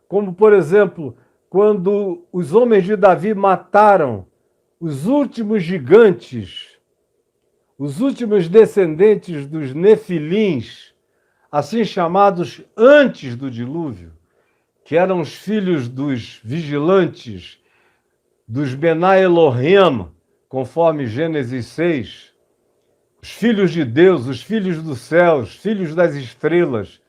como, por exemplo, quando os homens de Davi mataram os últimos gigantes, os últimos descendentes dos nefilins, assim chamados antes do dilúvio, que eram os filhos dos vigilantes, dos Benai Elohim, conforme Gênesis 6, os filhos de Deus, os filhos do céu, os filhos das estrelas,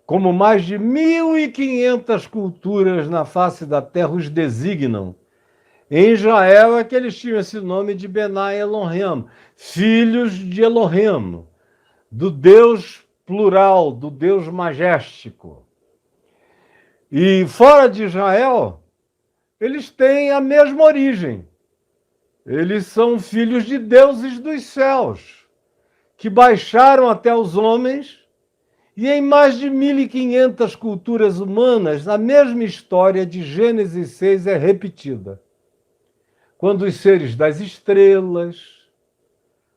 como mais de 1.500 culturas na face da terra os designam. Em Israel é que eles tinham esse nome de Benai Elohim, filhos de Elohim, do Deus plural, do Deus majestic. E fora de Israel, eles têm a mesma origem. Eles são filhos de deuses dos céus, que baixaram até os homens, e em mais de 1.500 culturas humanas, a mesma história de Gênesis 6 é repetida. Quando os seres das estrelas,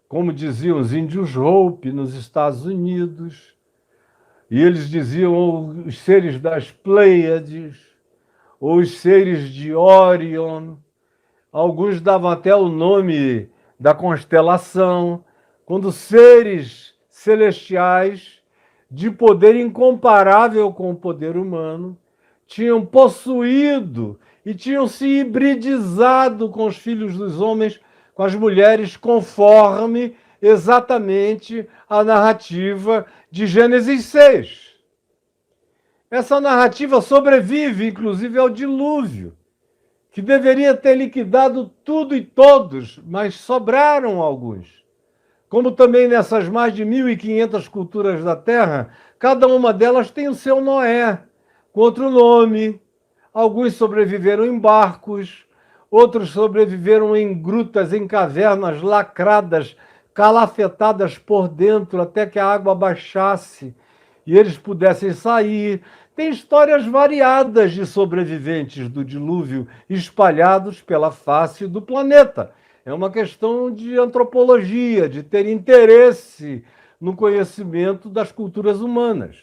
como diziam os índios Hopi nos Estados Unidos, e eles diziam os seres das Pleiades, ou os seres de Orion, alguns davam até o nome da constelação, quando seres celestiais de poder incomparável com o poder humano tinham possuído e tinham se hibridizado com os filhos dos homens, com as mulheres, conforme exatamente a narrativa de Gênesis 6. Essa narrativa sobrevive, inclusive, ao dilúvio, que deveria ter liquidado tudo e todos, mas sobraram alguns. Como também nessas mais de 1.500 culturas da Terra, cada uma delas tem o seu Noé, com outro nome. Alguns sobreviveram em barcos, outros sobreviveram em grutas, em cavernas lacradas, calafetadas por dentro, até que a água baixasse e eles pudessem sair. Tem histórias variadas de sobreviventes do dilúvio espalhados pela face do planeta. É uma questão de antropologia, de ter interesse no conhecimento das culturas humanas.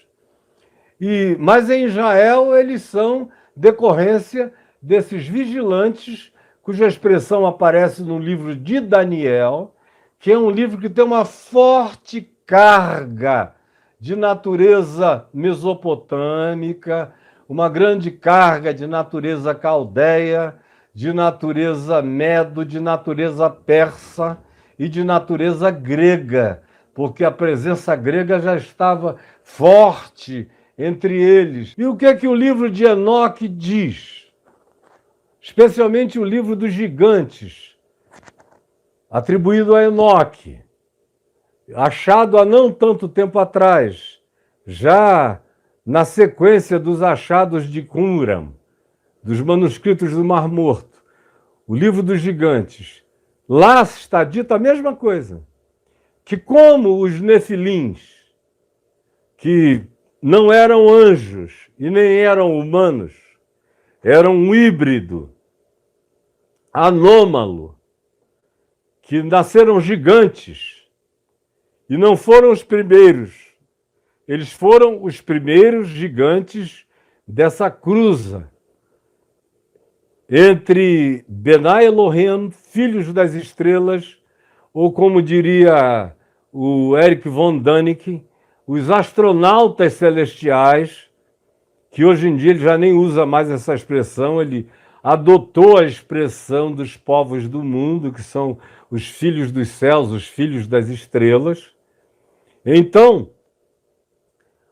Mas em Israel eles são decorrência desses vigilantes, cuja expressão aparece no livro de Daniel, que é um livro que tem uma forte carga de natureza mesopotâmica, uma grande carga de natureza caldeia, de natureza medo, de natureza persa e de natureza grega, porque a presença grega já estava forte entre eles. E o que é que o livro de Enoque diz? Especialmente o livro dos gigantes, atribuído a Enoque, achado há não tanto tempo atrás, já na sequência dos achados de Qumran, dos manuscritos do Mar Morto, o livro dos gigantes. Lá está dita a mesma coisa, que como os nefilins, que não eram anjos e nem eram humanos, eram um híbrido anômalo, que nasceram gigantes e não foram os primeiros. Eles foram os primeiros gigantes dessa cruza entre Benai Elohim, filhos das estrelas, ou como diria o Erich von Däniken, os astronautas celestiais, que hoje em dia ele já nem usa mais essa expressão, ele adotou a expressão dos povos do mundo, que são os filhos dos céus, os filhos das estrelas. Então,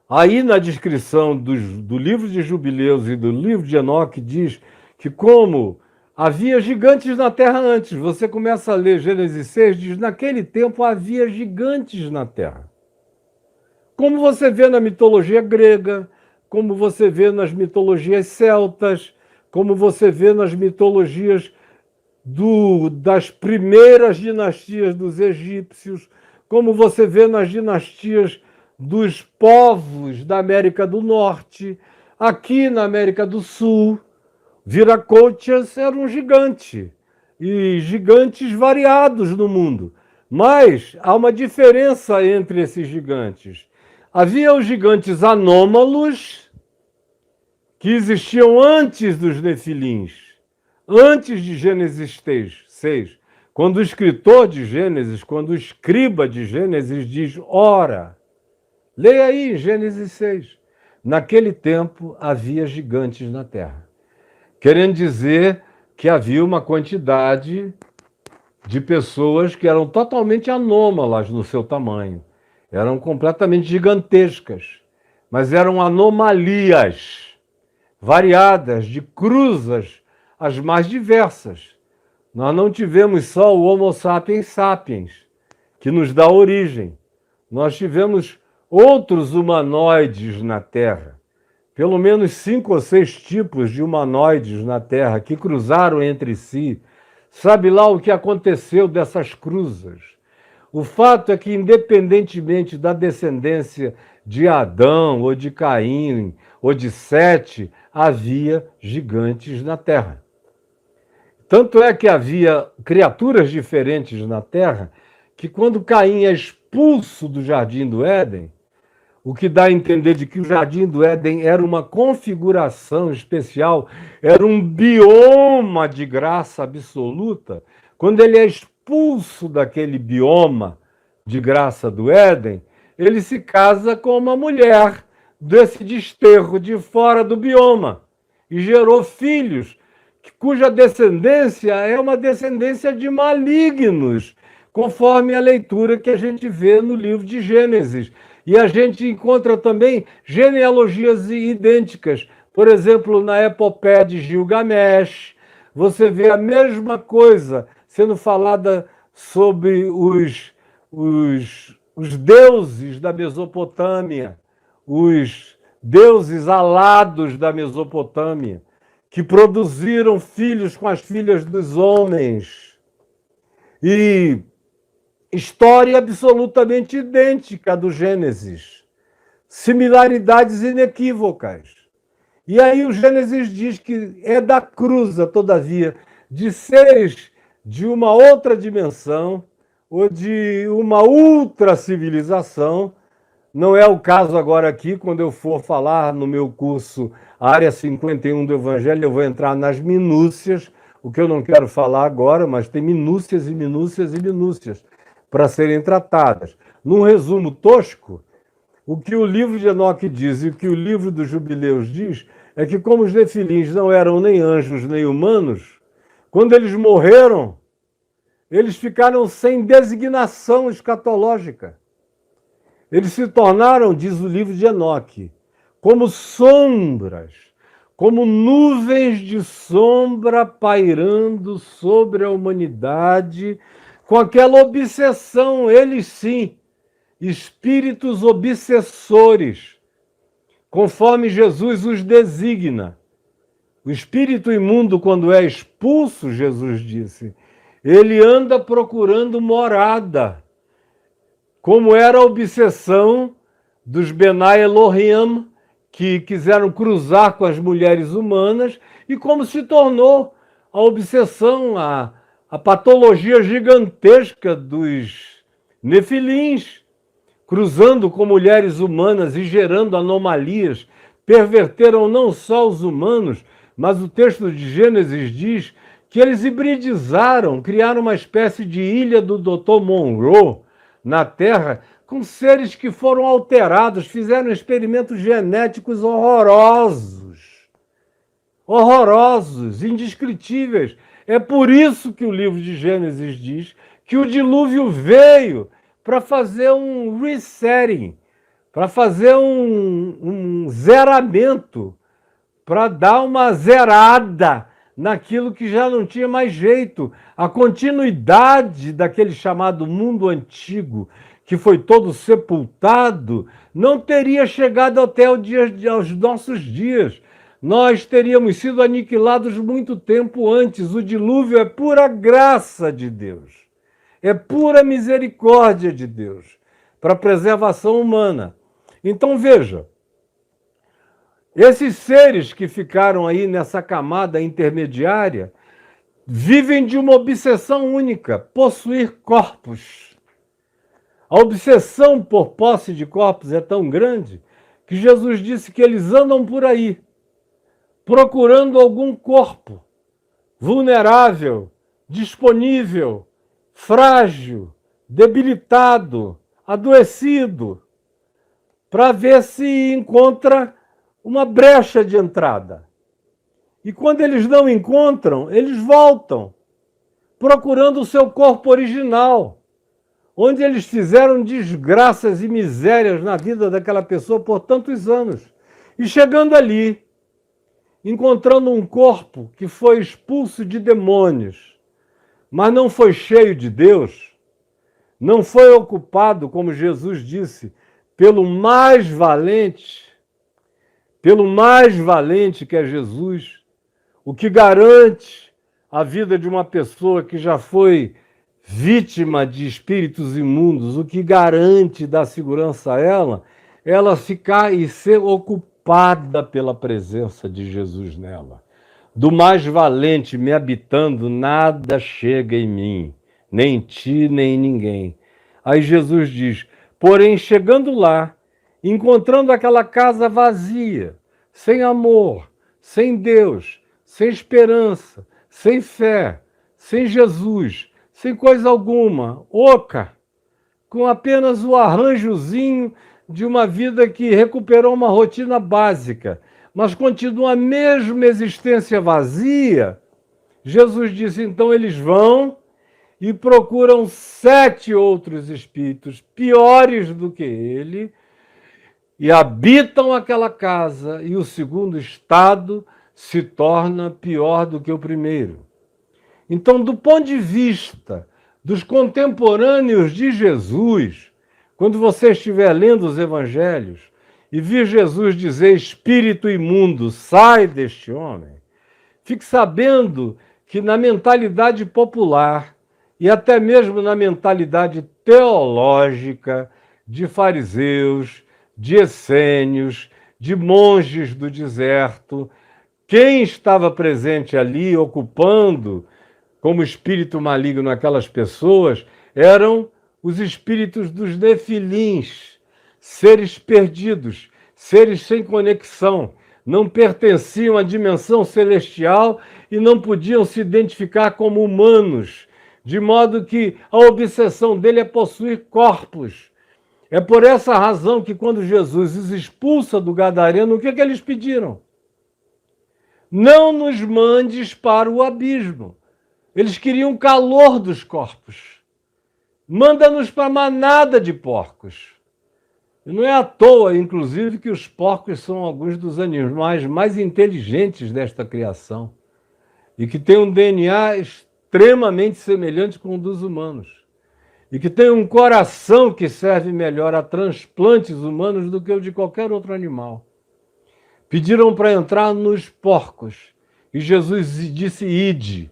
aí na descrição do livro de Jubileus e do livro de Enoque diz que como havia gigantes na terra antes, você começa a ler Gênesis 6, diz, naquele tempo havia gigantes na terra. Como você vê na mitologia grega, como você vê nas mitologias celtas, como você vê nas mitologias das primeiras dinastias dos egípcios, como você vê nas dinastias dos povos da América do Norte, aqui na América do Sul, Viracochas era um gigante, e gigantes variados no mundo. Mas há uma diferença entre esses gigantes. Havia os gigantes anômalos, que existiam antes dos nefilins, antes de Gênesis 6, quando o escritor de Gênesis, quando o escriba de Gênesis diz, ora, leia aí Gênesis 6, naquele tempo havia gigantes na terra, querendo dizer que havia uma quantidade de pessoas que eram totalmente anômalas no seu tamanho, eram completamente gigantescas, mas eram anomalias variadas, de cruzas as mais diversas. Nós não tivemos só o Homo sapiens sapiens, que nos dá origem. Nós tivemos outros humanoides na Terra, pelo menos 5 ou 6 tipos de humanoides na Terra que cruzaram entre si. Sabe lá o que aconteceu dessas cruzas? O fato é que, independentemente da descendência de Adão, ou de Caim, ou de Sete, havia gigantes na Terra. Tanto é que havia criaturas diferentes na Terra, que quando Caim é expulso do Jardim do Éden, o que dá a entender de que o Jardim do Éden era uma configuração especial, era um bioma de graça absoluta. Quando ele é expulso daquele bioma de graça do Éden, ele se casa com uma mulher desse desterro de fora do bioma e gerou filhos, cuja descendência é uma descendência de malignos, conforme a leitura que a gente vê no livro de Gênesis. E a gente encontra também genealogias idênticas. Por exemplo, na epopeia de Gilgamesh, você vê a mesma coisa sendo falada sobre os deuses da Mesopotâmia, os deuses alados da Mesopotâmia, que produziram filhos com as filhas dos homens. E história absolutamente idêntica do Gênesis. Similaridades inequívocas. E aí o Gênesis diz que é da cruza, todavia, de seres de uma outra dimensão ou de uma ultra civilização. Não é o caso agora aqui, quando eu for falar no meu curso Área 51 do Evangelho, eu vou entrar nas minúcias, o que eu não quero falar agora, mas tem minúcias e minúcias e minúcias para serem tratadas. Num resumo tosco, o que o livro de Enoque diz e o que o livro dos Jubileus diz é que, como os nefilins não eram nem anjos nem humanos, quando eles morreram, eles ficaram sem designação escatológica. Eles se tornaram, diz o livro de Enoque, como sombras, como nuvens de sombra pairando sobre a humanidade, com aquela obsessão, eles sim, espíritos obsessores, conforme Jesus os designa. O espírito imundo, quando é expulso, Jesus disse, ele anda procurando morada, como era a obsessão dos Benai Elohim, que quiseram cruzar com as mulheres humanas, e como se tornou a obsessão, a patologia gigantesca dos nefilins, cruzando com mulheres humanas e gerando anomalias, perverteram não só os humanos, mas o texto de Gênesis diz que eles hibridizaram, criaram uma espécie de ilha do Dr. Monroe na Terra, com seres que foram alterados, fizeram experimentos genéticos horrorosos, indescritíveis. É por isso que o livro de Gênesis diz que o dilúvio veio para fazer um resetting, para fazer um zeramento, para dar uma zerada naquilo que já não tinha mais jeito. A continuidade daquele chamado mundo antigo, que foi todo sepultado, não teria chegado até aos nossos dias. Nós teríamos sido aniquilados muito tempo antes. O dilúvio é pura graça de Deus. É pura misericórdia de Deus para a preservação humana. Então, veja, esses seres que ficaram aí nessa camada intermediária vivem de uma obsessão única, possuir corpos. A obsessão por posse de corpos é tão grande que Jesus disse que eles andam por aí, procurando algum corpo vulnerável, disponível, frágil, debilitado, adoecido, para ver se encontra uma brecha de entrada. E quando eles não encontram, eles voltam, procurando o seu corpo original, onde eles fizeram desgraças e misérias na vida daquela pessoa por tantos anos. E chegando ali, encontrando um corpo que foi expulso de demônios, mas não foi cheio de Deus, não foi ocupado, como Jesus disse, pelo mais valente que é Jesus, o que garante a vida de uma pessoa que já foi vítima de espíritos imundos, o que garante dar segurança a ela ficar e ser ocupada pela presença de Jesus nela. Do mais valente me habitando, nada chega em mim, nem em ti, nem em ninguém. Aí Jesus diz, porém, chegando lá, encontrando aquela casa vazia, sem amor, sem Deus, sem esperança, sem fé, sem Jesus, sem coisa alguma, oca, com apenas o arranjozinho de uma vida que recuperou uma rotina básica, mas continua a mesma existência vazia, Jesus disse, então eles vão e procuram 7 outros espíritos piores do que ele e habitam aquela casa, e o segundo estado se torna pior do que o primeiro. Então, do ponto de vista dos contemporâneos de Jesus, quando você estiver lendo os evangelhos e vir Jesus dizer, espírito imundo, sai deste homem, fique sabendo que na mentalidade popular e até mesmo na mentalidade teológica de fariseus, de essênios, de monges do deserto, quem estava presente ali, ocupando como espírito maligno aquelas pessoas, eram os espíritos dos nefilins, seres perdidos, seres sem conexão, não pertenciam à dimensão celestial e não podiam se identificar como humanos, de modo que a obsessão dele é possuir corpos. É por essa razão que quando Jesus os expulsa do Gadareno, o que eles pediram? Não nos mandes para o abismo. Eles queriam o calor dos corpos. Manda-nos para a manada de porcos. E não é à toa, inclusive, que os porcos são alguns dos animais mais inteligentes desta criação e que têm um DNA extremamente semelhante com o dos humanos e que têm um coração que serve melhor a transplantes humanos do que o de qualquer outro animal. Pediram para entrar nos porcos e Jesus disse, ide.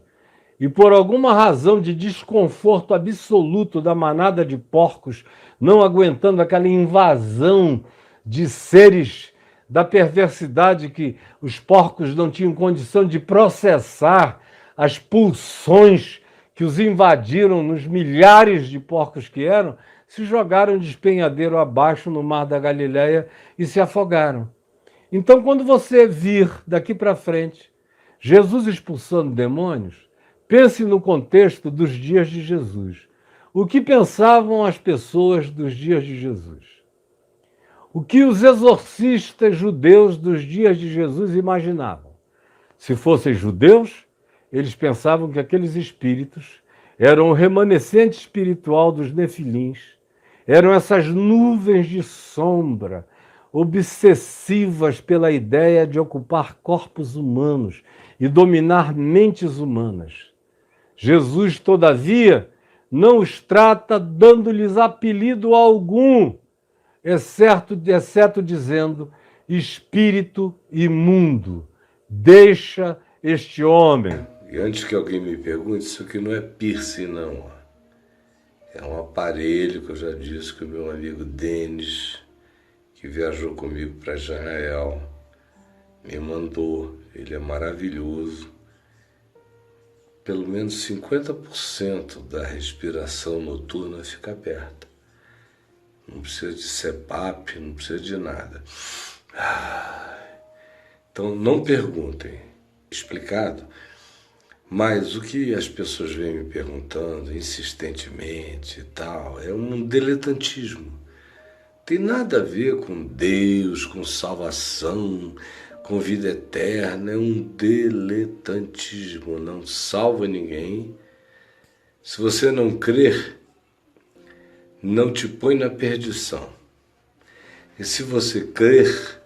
E por alguma razão de desconforto absoluto da manada de porcos, não aguentando aquela invasão de seres da perversidade que os porcos não tinham condição de processar, as pulsões que os invadiram nos milhares de porcos que eram, se jogaram de despenhadeiro abaixo no mar da Galileia e se afogaram. Então, quando você vir daqui para frente Jesus expulsando demônios, pense no contexto dos dias de Jesus. O que pensavam as pessoas dos dias de Jesus? O que os exorcistas judeus dos dias de Jesus imaginavam? Se fossem judeus, eles pensavam que aqueles espíritos eram o remanescente espiritual dos nefilins, eram essas nuvens de sombra obsessivas pela ideia de ocupar corpos humanos e dominar mentes humanas. Jesus, todavia, não os trata dando-lhes apelido algum, exceto dizendo espírito imundo, deixa este homem. E antes que alguém me pergunte, isso aqui não é piercing, não. É um aparelho que eu já disse que o meu amigo Denis, que viajou comigo para Israel, me mandou. Ele é maravilhoso. Pelo menos 50% da respiração noturna fica aberta. Não precisa de CPAP, não precisa de nada. Então não perguntem. Explicado? Mas o que as pessoas vêm me perguntando insistentemente e tal é um diletantismo. Tem nada a ver com Deus, com salvação, com vida eterna. É um diletantismo. Não salva ninguém. Se você não crer, não te põe na perdição. E se você crer,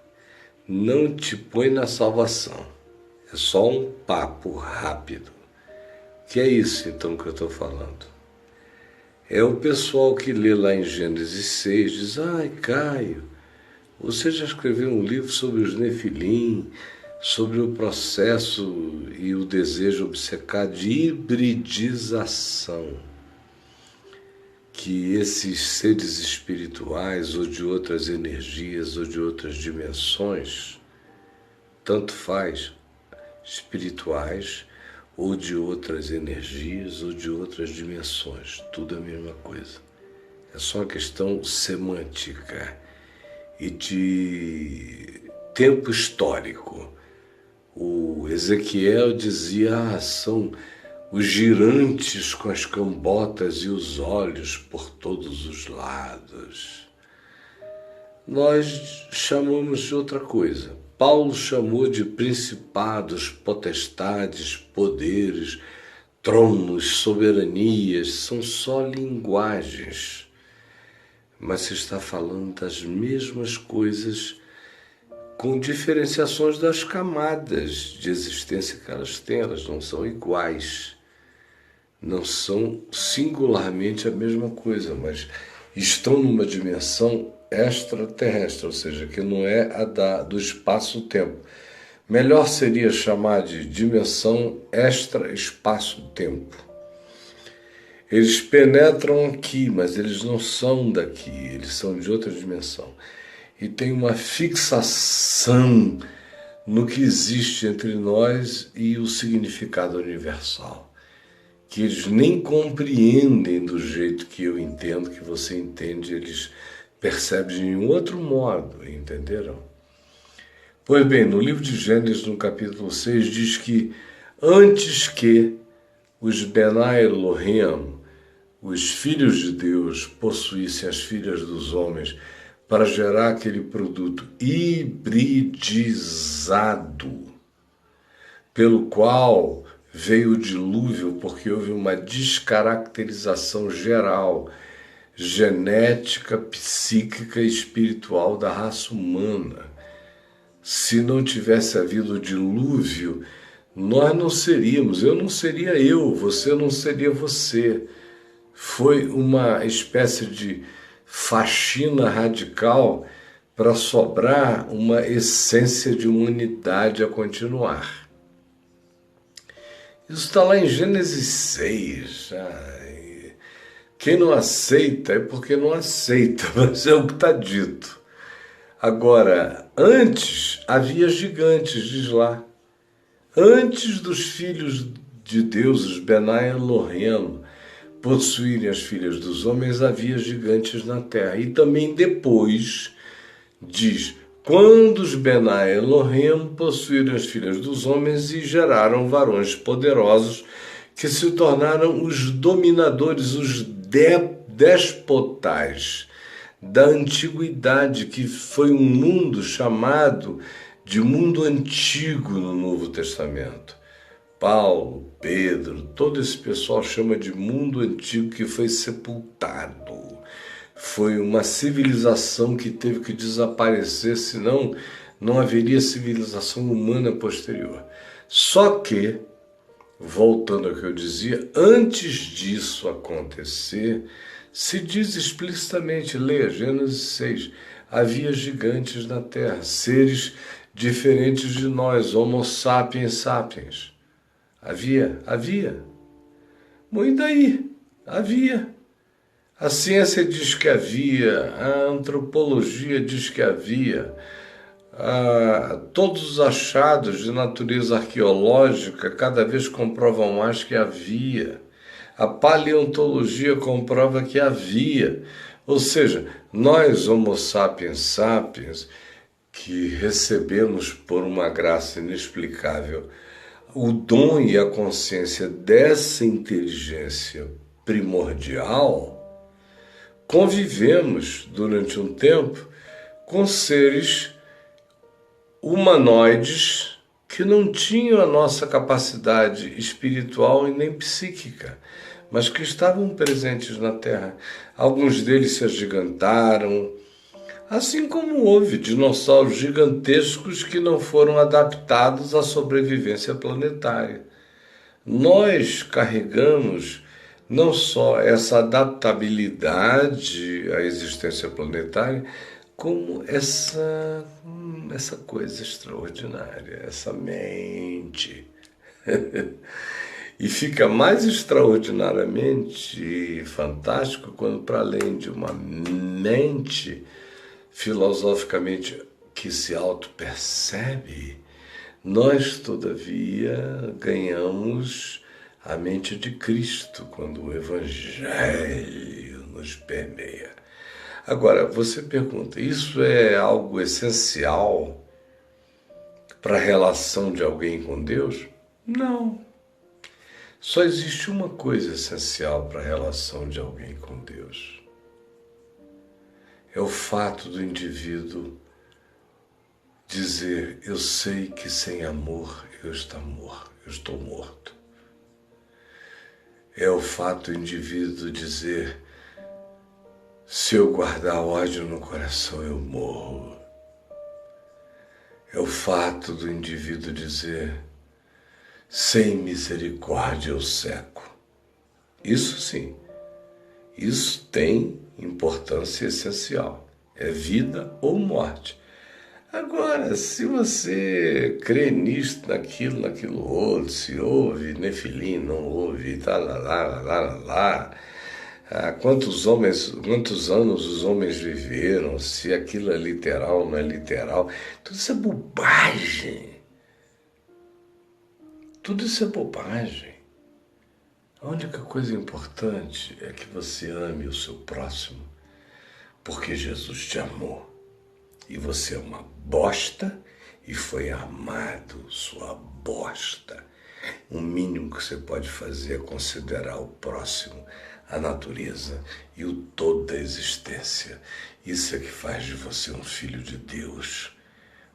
não te põe na salvação. É só um papo rápido. Que é isso então que eu estou falando? É o pessoal que lê lá em Gênesis 6, diz: ai, Caio, você já escreveu um livro sobre os Nefilim, sobre o processo e o desejo obcecado de hibridização que esses seres espirituais ou de outras energias ou de outras dimensões, tanto faz, espirituais ou de outras energias ou de outras dimensões, tudo a mesma coisa. É só uma questão semântica e de tempo histórico. O Ezequiel dizia: são os girantes com as cambotas e os olhos por todos os lados. Nós chamamos de outra coisa. Paulo chamou de principados, potestades, poderes, tronos, soberanias. São só linguagens. Mas se está falando das mesmas coisas com diferenciações das camadas de existência que elas têm. Elas não são iguais. Não são singularmente a mesma coisa, mas estão numa dimensão extraterrestre, ou seja, que não é a do espaço-tempo. Melhor seria chamar de dimensão extra-espaço-tempo. Eles penetram aqui, mas eles não são daqui, eles são de outra dimensão. E tem uma fixação no que existe entre nós e o significado universal, que eles nem compreendem do jeito que eu entendo, que você entende, eles percebem de um outro modo, entenderam? Pois bem, no livro de Gênesis, no capítulo 6, diz que antes que os Benai Elohim, os filhos de Deus, possuíssem as filhas dos homens para gerar aquele produto hibridizado, pelo qual veio o dilúvio, porque houve uma descaracterização geral, genética, psíquica e espiritual da raça humana. Se não tivesse havido o dilúvio, nós não seríamos, eu não seria eu, você não seria você. Foi uma espécie de faxina radical para sobrar uma essência de humanidade a continuar. Isso está lá em Gênesis 6. Quem não aceita é porque não aceita, mas é o que está dito. Agora, antes havia gigantes, diz lá. Antes dos filhos de Deus, os Benai Elohim, possuírem as filhas dos homens, havia gigantes na terra. E também depois diz: quando os Benai Elohim possuíram as filhas dos homens e geraram varões poderosos que se tornaram os dominadores, os despotais da antiguidade, que foi um mundo chamado de mundo antigo no Novo Testamento. Paulo, Pedro, todo esse pessoal chama de mundo antigo, que foi sepultado. Foi uma civilização que teve que desaparecer, senão não haveria civilização humana posterior. Só que, voltando ao que eu dizia, antes disso acontecer, se diz explicitamente, leia Gênesis 6, havia gigantes na terra, seres diferentes de nós, Homo sapiens sapiens. Havia. Bom, e daí? Havia. A ciência diz que havia, a antropologia diz que havia, todos os achados de natureza arqueológica cada vez comprovam mais que havia. A paleontologia comprova que havia. Ou seja, nós, Homo sapiens sapiens, que recebemos por uma graça inexplicável o dom e a consciência dessa inteligência primordial, convivemos durante um tempo com seres humanoides que não tinham a nossa capacidade espiritual e nem psíquica, mas que estavam presentes na Terra. Alguns deles se agigantaram, assim como houve dinossauros gigantescos que não foram adaptados à sobrevivência planetária. Nós carregamos não só essa adaptabilidade à existência planetária, como essa coisa extraordinária, essa mente. E fica mais extraordinariamente fantástico quando, para além de uma mente filosoficamente que se auto-percebe, nós, todavia, ganhamos a mente de Cristo quando o Evangelho nos permeia. Agora, você pergunta, isso é algo essencial para a relação de alguém com Deus? Não. Só existe uma coisa essencial para a relação de alguém com Deus. É o fato do indivíduo dizer, eu sei que sem amor eu estou morto. É o fato do indivíduo dizer, se eu guardar ódio no coração eu morro. É o fato do indivíduo dizer, sem misericórdia eu seco. Isso sim, isso tem importância essencial. É vida ou morte. Agora, se você crê nisso, naquilo outro, se houve Nefilim, não houve, quantos anos os homens viveram, se aquilo é literal ou não é literal, tudo isso é bobagem. Tudo isso é bobagem. A única coisa importante é que você ame o seu próximo, porque Jesus te amou. E você é uma bosta e foi amado, sua bosta. O mínimo que você pode fazer é considerar o próximo, a natureza e o todo da existência. Isso é que faz de você um filho de Deus.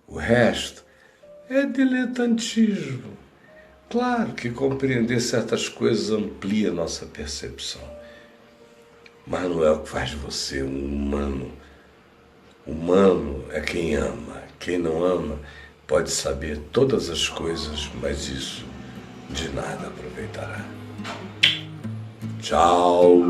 O resto é diletantismo. Claro que compreender certas coisas amplia a nossa percepção, mas não é o que faz de você um humano. Humano é quem ama. Quem não ama pode saber todas as coisas, mas isso de nada aproveitará. Tchau.